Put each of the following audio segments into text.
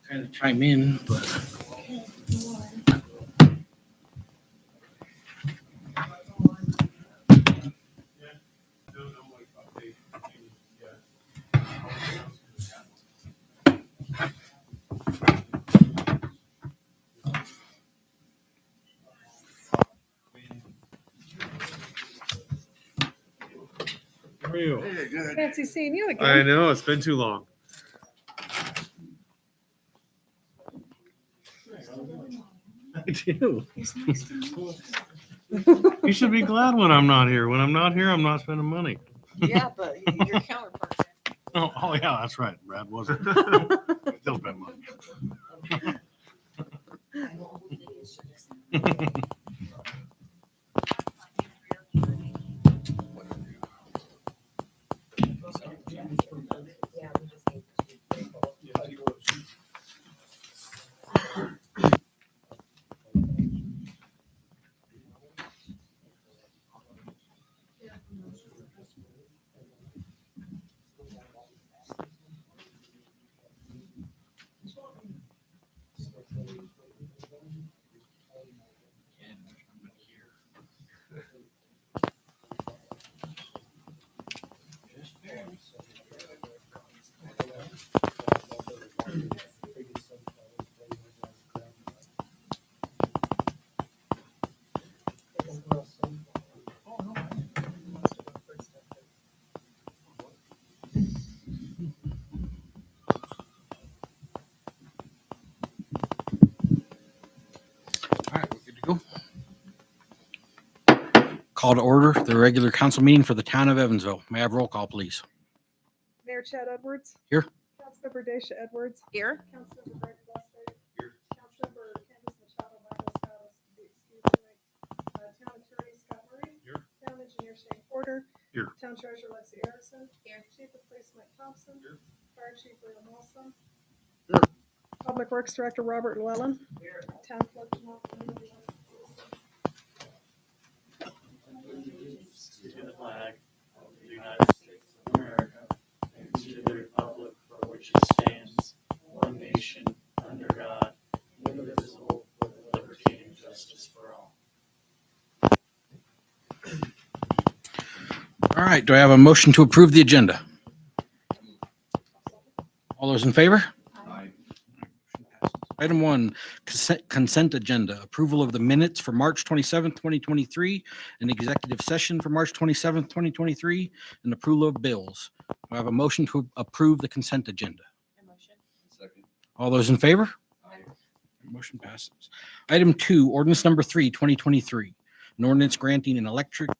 Trying to chime in, but. How are you? Hey, good. Fancy seeing you I again. know, it's been too long. I do. You should be glad when I'm not here. When I'm not here, I'm not spending money. Yeah, but your counterpart. Oh yeah, that's right. Brad wasn't. Still spend money. All right, we're good to go. Call to order the regular council meeting for the town of Evansville. May I have roll call, please? Mayor Chad Edwards. Here. Councilmember Dacia Edwards. Here. Councilmember Greg Western. Here. Councilmember Candace Machado Michael Town Attorney Scott Murray. Here. Town Engineer Shane Porter. Here. Town Treasurer Lexi Harrison. Here. Chief of Police Mike Thompson. Here. Fire Chief William Wilson. Here. Public Works Director Robert Llewellyn. Here. Town Clerk Jamal Kennedy. To the flag of the United States of America and to the republic for which it stands, one nation, under God, indivisible, with liberty and justice for all. All right, do I have a motion to approve the agenda? All those in favor? Aye. Item 1, consent agenda, approval of the minutes for March 27th, 2023, an executive session for March 27th, 2023, and approval of bills. Do I have a motion to approve the consent agenda? Motion. Second. All those in favor? Aye. Motion passes. Item 2, ordinance number 3, 2023, an ordinance granting an electric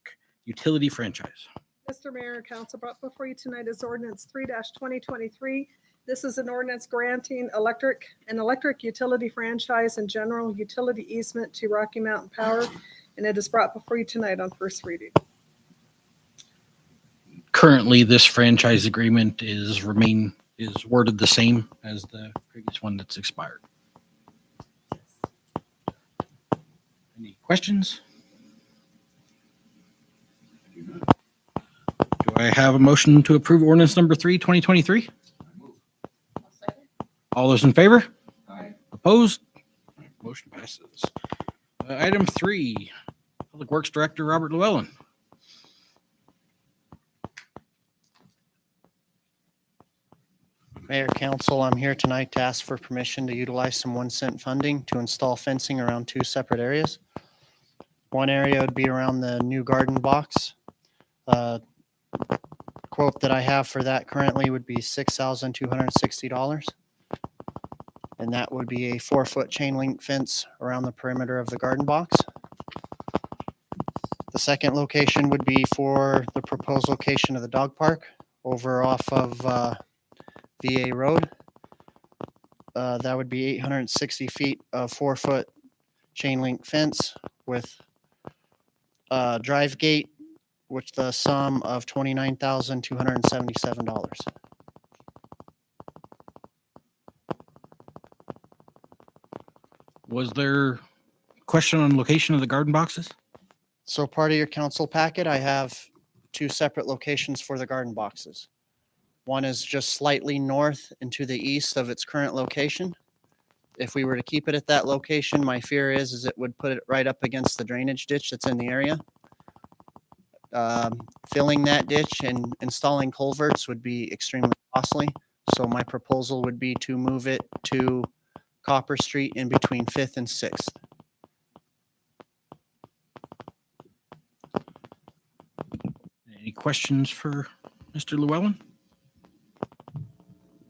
utility franchise. Mr. Mayor and Council, brought before you tonight is ordinance 3-2023. This is an ordinance granting an electric utility franchise and general utility easement to Rocky Mountain Power, and it is brought before you tonight on first reading. Currently, this franchise agreement is worded the same as the previous one that's expired. Any questions? Do I have a motion to approve ordinance number 3, 2023? All those in favor? Aye. Opposed? Motion passes. Item 3, Public Works Director Robert Llewellyn. Mayor, Council, I'm here tonight to ask for permission to utilize some 1-cent funding to install fencing around 2 separate areas. One area would be around the new garden box. Quote that I have for that currently would be $6,260. And that would be a 4-foot chain link fence around the perimeter of the garden box. The second location would be for the proposed location of the dog park over off of VA Road. That would be 860 feet of 4-foot chain link fence with drive gate, which the sum of $29,277. Was there question on location of the garden boxes? So part of your council packet, I have 2 separate locations for the garden boxes. One is just slightly north and to the east of its current location. If we were to keep it at that location, my fear is it would put it right up against the drainage ditch that's in the area. Filling that ditch and installing culverts would be extremely costly. So my proposal would be to move it to Copper Street in between 5th and 6th. Any questions for Mr. Llewellyn?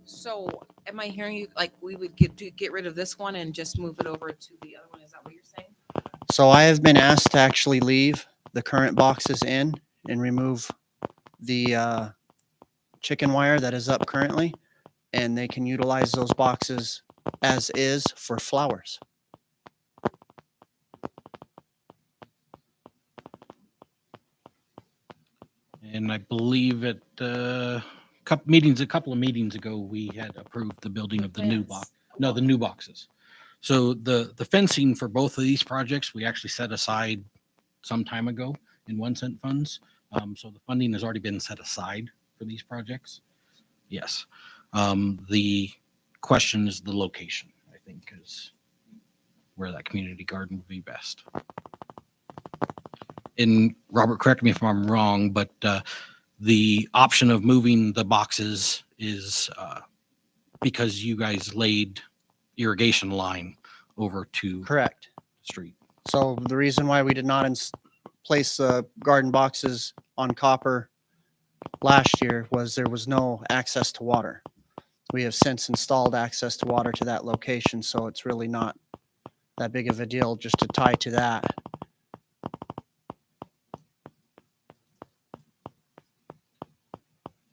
So am I hearing you, like, we would get rid of this one and just move it over to the other one? Is that what you're saying? So I have been asked to actually leave the current boxes in and remove the chicken wire that is up currently, and they can utilize those boxes as is for flowers. And I believe at a couple of meetings ago, we had approved the building of the new Fence. box. No, the new boxes. So the fencing for both of these projects, we actually set aside some time ago in 1 cent funds. So the funding has already been set aside for these projects. Yes. The question is the location, I think, is where that community garden would be best. And Robert, correct me if I'm wrong, but the option of moving the boxes is because you guys laid irrigation line over to the Correct. street. So the reason why we did not place the garden boxes on Copper last year was there was no access to water. We have since installed access to water to that location, so it's really not that big of a deal just to tie to that.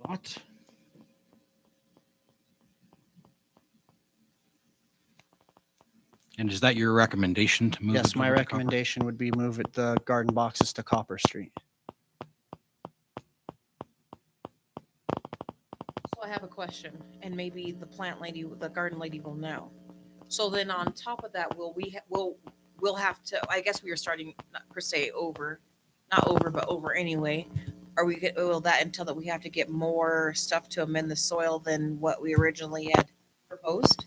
Thoughts? And is that your recommendation to move? Yes, it my over to Copper? recommendation would be move it, the garden boxes to Copper Street. So I have a question, and maybe the plant lady, the garden lady will know. So then on top of that, we'll have to, I guess we are starting, not per se not over, but over anyway. Will that entail that we have to get more stuff to amend the soil than what we originally had proposed?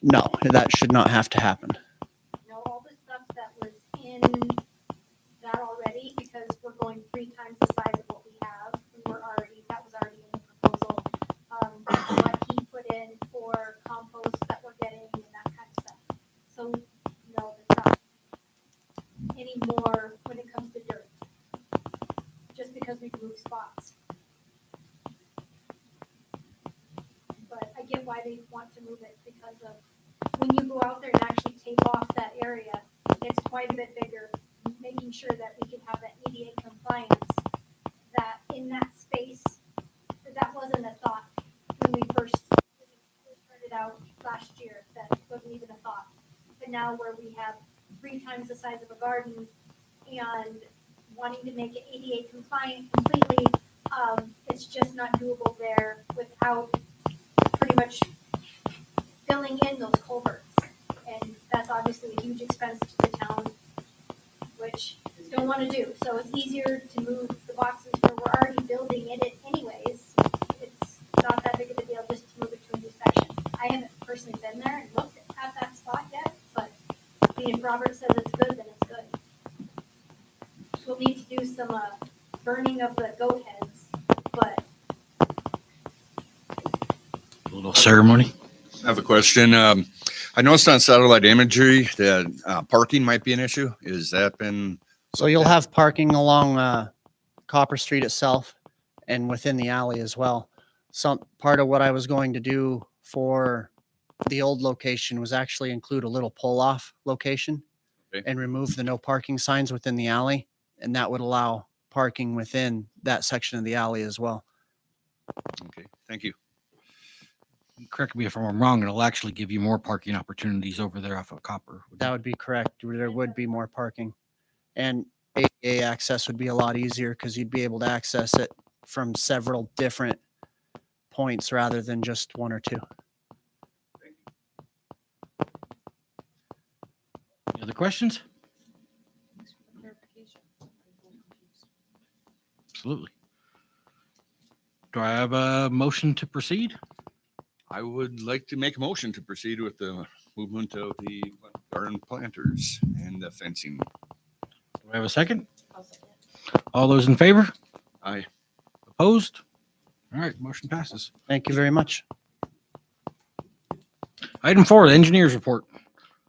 No, that should not have to happen. know all the stuff that was in that already, because we're going 3 times the size of what we have. That was already in the proposal. What he put in for compost that we're getting and that kind of stuff. So, no, there's not any more when it comes to dirt. Just because we move spots. But I get why they want to move it, because of when you go out there and actually take off that area, it's quite a bit bigger, making sure that we can have that ADA compliance, that in that space, that wasn't a thought when we first started out last year, that wasn't even a thought. But now where we have 3 times the size of a garden and wanting to make it ADA compliant completely, it's just not doable there without pretty much filling in those culverts. And that's obviously a huge expense to the town, which we don't want to do. So it's easier to move the boxes where we're already building in it anyways. It's not that big of a deal just to move it to a new section. I haven't personally been there and looked at that spot yet, but I mean, if Robert says it's good, then it's good. We'll need to do some burning of the goat heads, but A little ceremony. I have a question. I noticed on satellite imagery that parking might be an issue. Is that been? So you'll have parking along Copper Street itself and within the alley as well. Some part of what I was going to do for the old location was actually include a little pull-off location Okay. and remove the no parking signs within the alley, and that would allow parking within that section of the alley as well. Okay, thank you. Correct me if I'm wrong, it'll actually give you more parking opportunities over there off of Copper. That would be correct. There would be more parking. And ADA access would be a lot easier because you'd be able to access it from several different points rather than just 1 or 2. Any other questions? Clarification. Absolutely. Do I have a motion to proceed? I would like to make a motion to proceed with the movement of the garden planters and the fencing. Do I have a second? I'll second. All those in favor? Aye. Opposed? All right, motion passes. Thank you very much. Item 4, the engineer's report.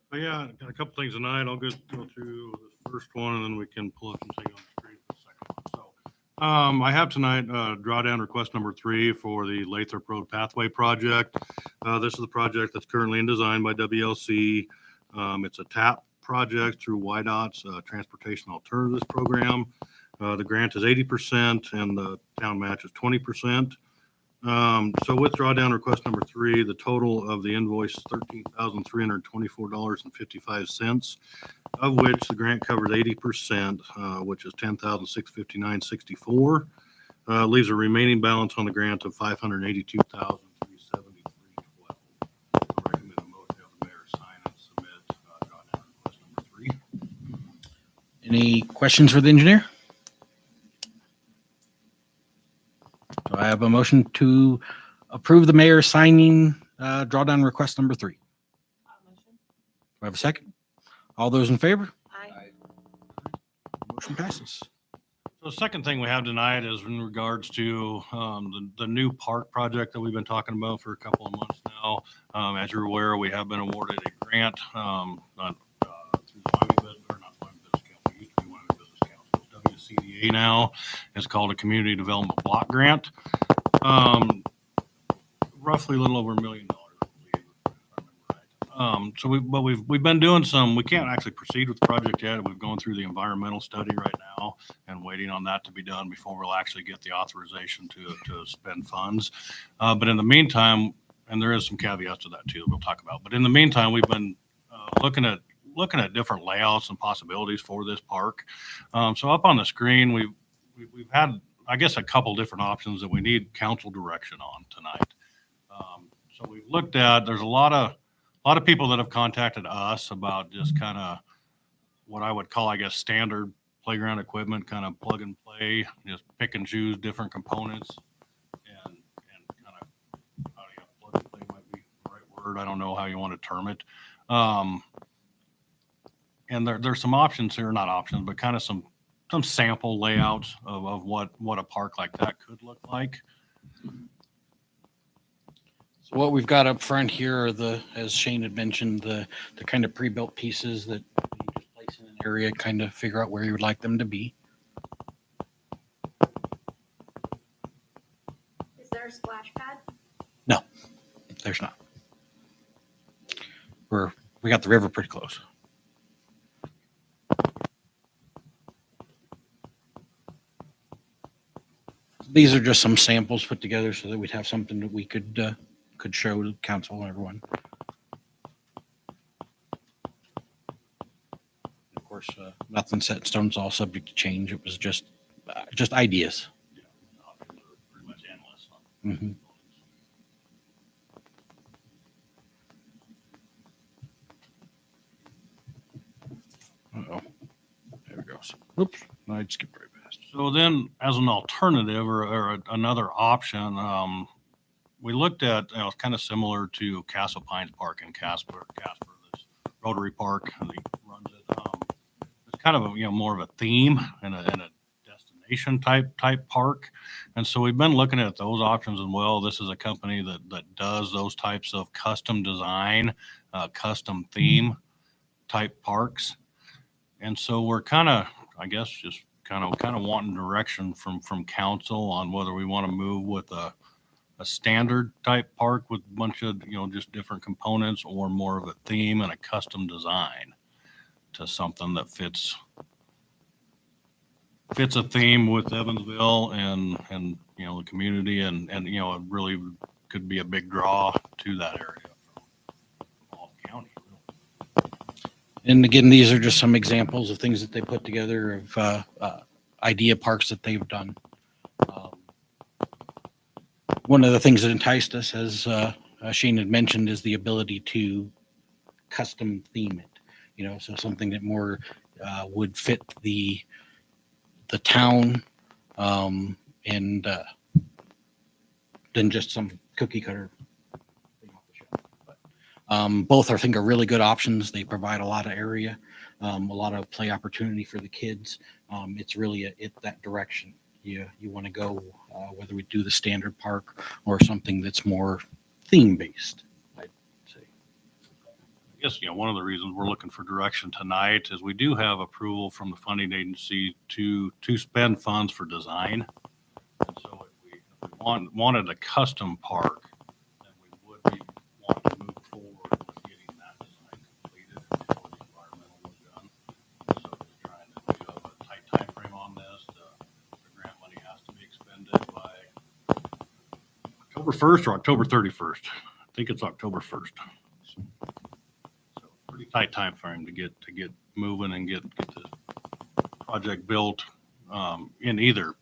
But yeah, got a couple things tonight. I'll go through the first one and then we can pull up and see on the screen for the second one. So, I have tonight, drawdown request number 3 for the Lathrop Road Pathway Project. This is the project that's currently in design by WLC. It's a TAP project through YDOT's Transportation Alternatives Program. The grant is 80% and the town match is 20%. So with drawdown request number 3, the total of the invoice is $13,324.55, of which the grant covers 80%, which is $10,659.64. Leaves a remaining balance on the grant of $582,373.12. I recommend a motion of the mayor sign and submit drawdown request number 3. Any questions for the engineer? Do I have a motion to approve the mayor signing drawdown request number 3? Do I have a second? All those in favor? Aye. Motion passes. So the second thing we have tonight is in regards to the new park project that we've been talking about for a couple of months now. As you're aware, we have been awarded a grant through the Wyoming Business, or not Wyoming Business Council, it used to be Wyoming Business Council, it's WCDA now. It's called a Community Development Block Grant. Roughly a little over $1 million, I believe, if I remember right. So we've been doing we can't actually proceed with the project yet. We've gone through the environmental study right now and waiting on that to be done before we'll actually get the authorization to spend funds. But in the meantime, and there is some caveats to that too that we'll talk about, but in the meantime, we've been looking at different layouts and possibilities for this park. So up on the screen, we've had, I guess, a couple different options that we need council direction on tonight. So we've looked at, there's a lot of people that have contacted us about just kind of what I would call, I guess, standard playground equipment, kind of plug and play, just pick and choose different components and kind of, plug and play might be the right word. I don't know how you want to term it. And there's some options here, not options, but kind of some sample layouts of what a park like that could look like. So what we've got up front here are as Shane had mentioned, the kind of pre-built pieces that you just place in an area, kind of figure out where you would like them to be. Is there a splash pad? There's not. We got the river pretty close. These are just some samples put together so that we'd have something that we could show to council and everyone. Of course, nothing set in stone. It's all subject to change. It was just ideas. Yeah, options are pretty much endless. Mm-hmm. Uh-oh. There it goes. Oops. I skipped right past. So then, as an alternative or another option, we looked at, it's kind of similar to Castle Pines Park in Casper, this Rotary Park, and he runs it. It's kind of more of a theme and a destination type park, and so we've been looking at those options as well. This is a company that does those types of custom design, custom theme type parks, and so we're kind of, I guess, just kind of wanting direction from council on whether we want to move with a standard type park with a bunch of, just different components, or more of a theme and a custom design to something that fits a theme with Evansville and the community and it really could be a big draw to that area from all county. And again, these are just some examples of things that they put together of idea parks that they've done. One of the things that enticed us, as Shane had mentioned, is the ability to custom theme it. So something that more would fit the town and than just some cookie cutter Both I think are really good options. They provide a lot of area, a lot of play opportunity for the kids. It's really that direction you want to go, whether we do the standard park or something that's more theme based. I'd say. I guess, one of the reasons we're looking for direction tonight is we do have approval from the funding agency to spend funds for design. And so if we wanted a custom park, then we would want to move forward with getting that design completed before the environmental was done. So we're trying to do a tight timeframe on this. The grant money has to be expended by October 1st or October 31st. I think it's October 1st. So pretty tight time frame to get moving and get the project built in either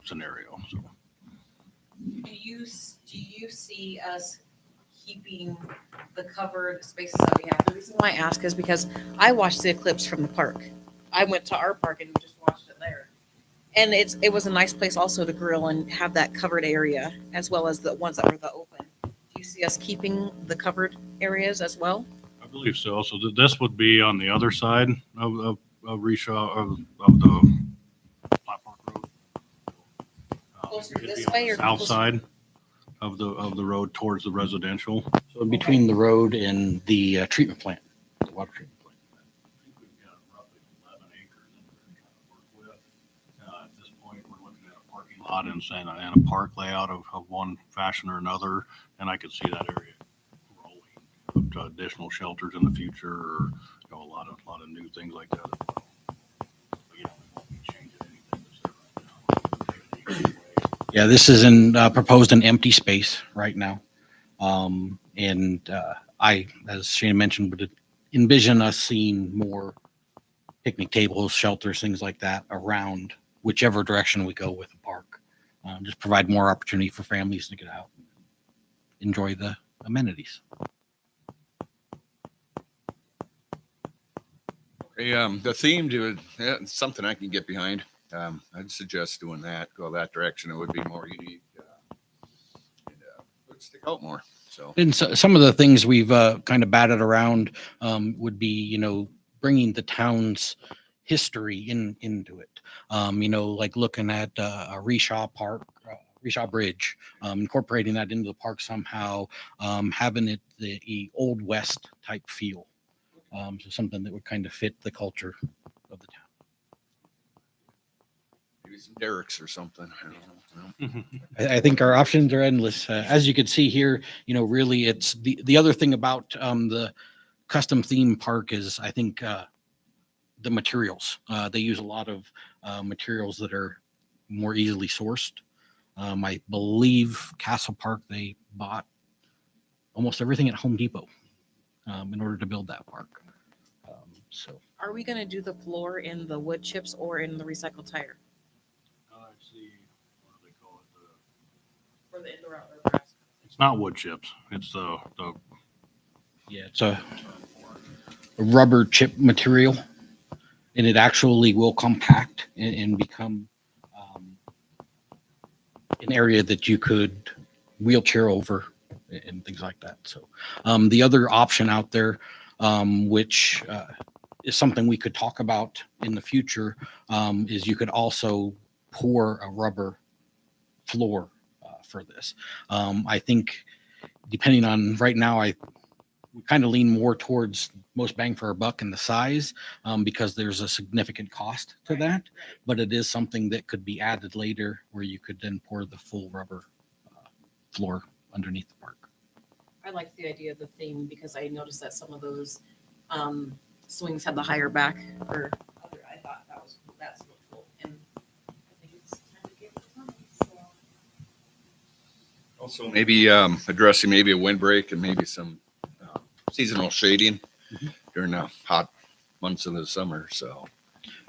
scenario. So Do you see us keeping the covered spaces that we have? The reason why I ask is because I watched the eclipse from the park. I went to our park and just watched it there. And it was a nice place also to grill and have that covered area as well as the ones that were the open. Do you see us keeping the covered areas as well? I believe so. So this would be on the other side of Reshaw of the Flat Park Road. Closer It'd this be on way the or south closer- side of the road towards the residential. So between the road and the treatment plant, the water treatment plant. I think we've got roughly 11 acres that we're trying to work with. At this point, we're looking at a parking lot and a park layout of one fashion or another, and I could see that area growing to additional shelters in the future, or a lot of new things like that as well. But, we won't be changing anything that's there right now. Taking acres away. Yeah, this is proposed an empty space right now. I, as Shane mentioned, would envision us seeing more picnic tables, shelters, things like that around whichever direction we go with the park. Just provide more opportunity for families to get out, and enjoy the amenities. The theme to it, it's something I can get behind. I'd suggest doing that, go that direction. It would be more unique. And would stick out more. So And so, some of the things we've kind of batted around would be, bringing the town's history into it. Like looking at a Reshaw Park, Reshaw Bridge, incorporating that into the park somehow, having it the Old West type feel. So something that would kind of fit the culture of the town. maybe some derricks or something. I don't know. I think our options are endless. As you can see here, really it's the other thing about the custom theme park is I think the materials. They use a lot of materials that are more easily sourced. I believe Castle Park, they bought almost everything at Home Depot in order to build that park. So Are we gonna do the floor in the wood chips or in the recycled tire It's the, what do they call it? for the indoor outdoor grass? It's not wood chips. It's the yeah, it's a rubber chip material, and it actually will compact and become an area that you could wheelchair over and things like that. So the other option out there, which is something we could talk about in the future, is you could also pour a rubber floor for this. I think depending on right now, we kind of lean more towards most bang for our buck and the size because there's a significant cost to that, but it is something that could be added later where you could then pour the full rubber floor underneath the park. I like the idea of the theme because I noticed that some of those swings had the higher back or other. I thought that's cool. And I think it's time to give it time. So. Also, maybe addressing maybe a windbreak and maybe some seasonal shading during the hot months of the summer. So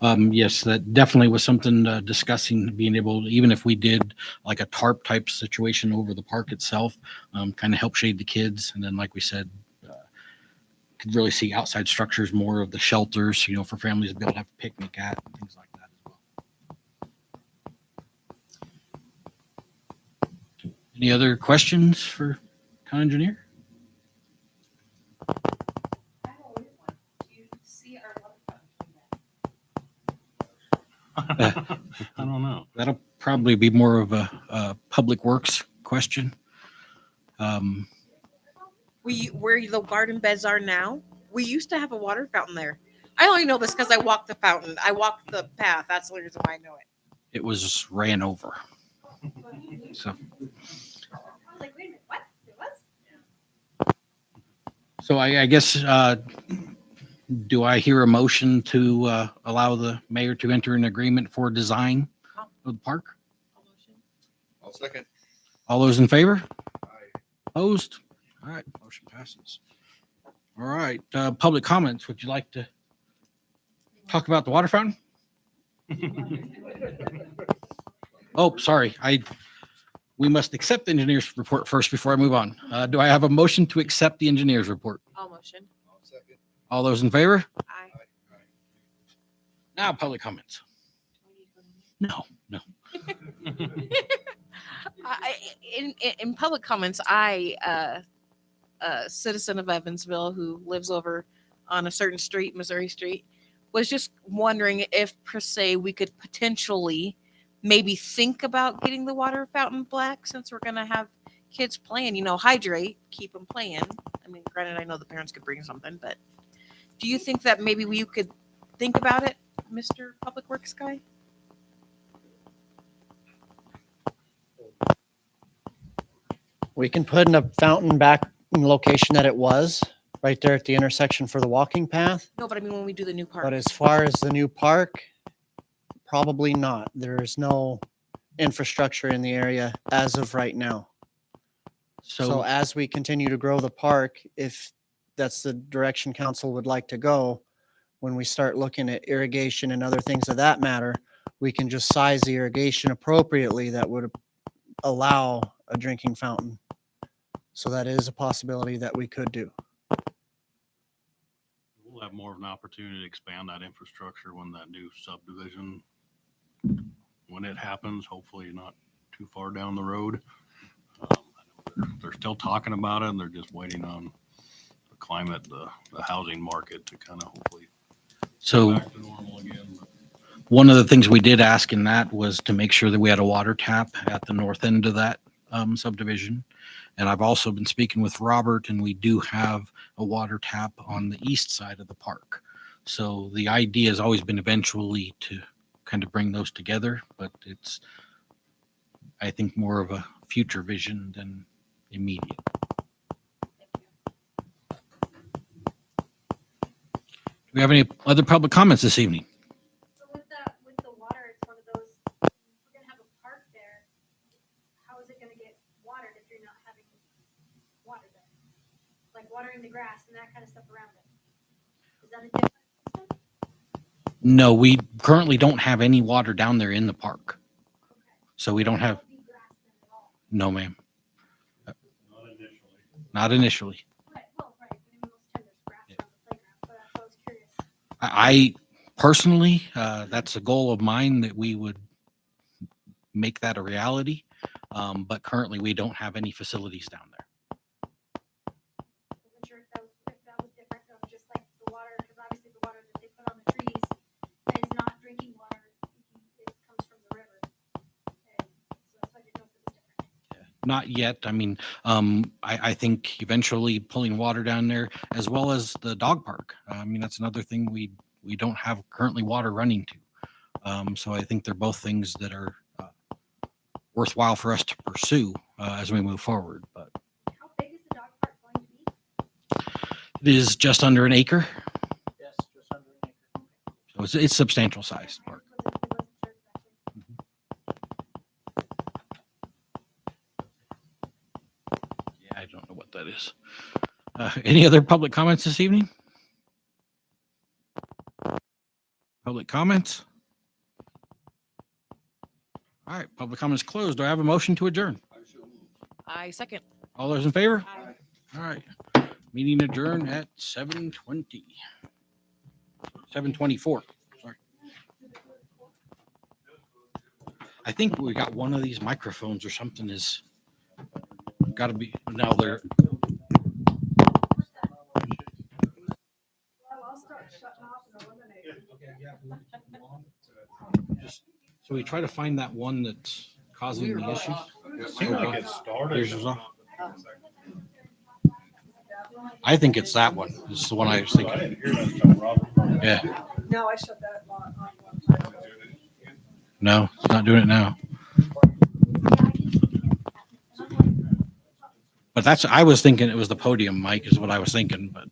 Yes, that definitely was something discussing being able to, even if we did like a tarp type situation over the park itself, kind of help shade the kids. And then, like we said, could really see outside structures, more of the shelters, for families to be able to have a picnic at and things like that as well. Any other questions for town engineer? I don't know. That'll probably be more of a public works question. Where the garden beds are now, we used to have a water fountain there. I only know this because I walked the fountain. I walked the path. That's the only reason why I know it. It was ran over. So, I was like, wait a minute, what? It was? so I guess, do I hear a motion to allow the mayor to enter an agreement for design of the park? I'll second. All those in favor? Opposed? All right, motion passes. All right, public comments. Would you like to talk about the water fountain? Oh, sorry. We must accept the engineer's report first before I move on. Do I have a motion to accept the engineer's report? All motion. I'll second. All those in favor? Aye. Now, public comments. No. In public comments, a citizen of Evansville who lives over on a certain street, Missouri Street, was just wondering if per se we could potentially maybe think about getting the water fountain black, since we're gonna have kids playing, hydrate, keep them playing. I mean, granted, I know the parents could bring something, but do you think that maybe we could think about it, Mr. Public Works guy? We can put in a fountain back in the location that it was, right there at the intersection for the walking path. No, but I mean, when we do the new park. But as far as the new park, probably not. There's no infrastructure in the area as of right now. So So, as we continue to grow the park, if that's the direction council would like to go, when we start looking at irrigation and other things of that matter, we can just size the irrigation appropriately that would allow a drinking fountain. So that is a possibility that we could do. We'll have more of an opportunity to expand that infrastructure when that new subdivision, when it happens, hopefully not too far down the road. I know they're still talking about it, and they're just waiting on the climate, the housing market to kind of hopefully so go back to normal again. But one of the things we did ask in that was to make sure that we had a water tap at the north end of that subdivision. And I've also been speaking with Robert, and we do have a water tap on the east side of the park. So the idea has always been eventually to kind of bring those together, but it's, I think, more of a future vision than immediate. Do we have any other public comments this evening? So with the water, it's one of those, we're gonna have a park there. How is it gonna get watered if you're not having water there? Like watering the grass and that kind of stuff around it. Is that a different system? No, we currently don't have any water down there in the park. Okay. So we don't have, Won't be grass then at all. no, ma'am, not initially. not initially. Right, well, right, I mean, most time there's grass around the playground, but I was curious. I personally, that's a goal of mine that we would make that a reality. But currently we don't have any facilities down there. Wasn't sure if that was different, just like the water, because obviously the water that they put on the trees is not drinking water. It comes from the river. And so that's why I didn't know if it was different. Not yet. I mean, I think eventually pulling water down there, as well as the dog park. I mean, that's another thing we don't have currently water running to. So I think they're both things that are worthwhile for us to pursue as we move forward. But How big is the dog park going to be? it is just under an acre, Yes, just under an acre. so it's substantial size park. Wasn't sure exactly. Yeah, I don't know what that is. Any other public comments this evening? Public comments? All right, public comments closed. Do I have a motion to adjourn? I second. All those in favor? Aye. All right, meeting adjourned at 7:20. 7:24, sorry. I think we got one of these microphones or something is, gotta be, now they're, Well, I'll start shutting off and eliminating. Okay, yeah. Just So we try to find that one that's causing the issue. Seemed like it started. Here's yours off. I think it's that one. This is the one I was I thinking. didn't hear that until Robert. Yeah. No, I shut that on. No, it's not doing it now. But I was thinking it was the podium mic is what I was thinking, but